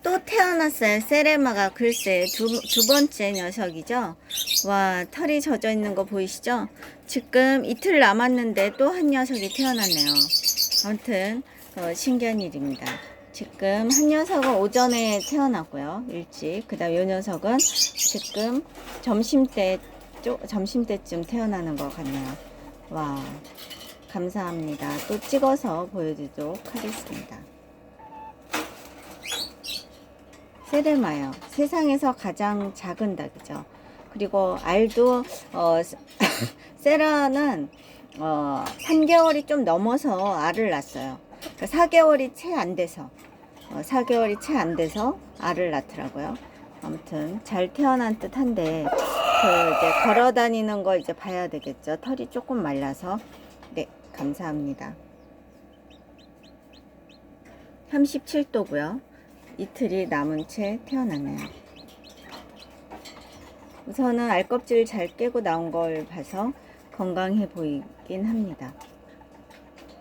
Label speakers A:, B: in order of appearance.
A: 또 태어났어요. 세레마가 글쎄 두 번째 녀석이죠. 와, 털이 젖어 있는 거 보이시죠? 지금 이틀 남았는데 또 한 녀석이 태어났네요. 아무튼 신기한 일입니다. 지금 한 녀석은 오전에 태어났고요. 일찍. 그 다음 이 녀석은 지금 점심때쯤 태어나는 것 같네요. 와, 감사합니다. 또 찍어서 보여드리도록 하겠습니다. 세레마요. 세상에서 가장 작은 닭이죠. 그리고 알도 세라는 3개월이 좀 넘어서 알을 낳았어요. 그러니까 4개월이 채 안 돼서 4개월이 채 안 돼서 알을 낳더라고요. 아무튼 잘 태어난 듯한데 이제 걸어 다니는 거 이제 봐야 되겠죠. 털이 조금 말라서. 네, 감사합니다. 37도고요. 이틀이 남은 채 태어났네요. 우선은 알껍질을 잘 깨고 나온 걸 봐서 건강해 보이긴 합니다.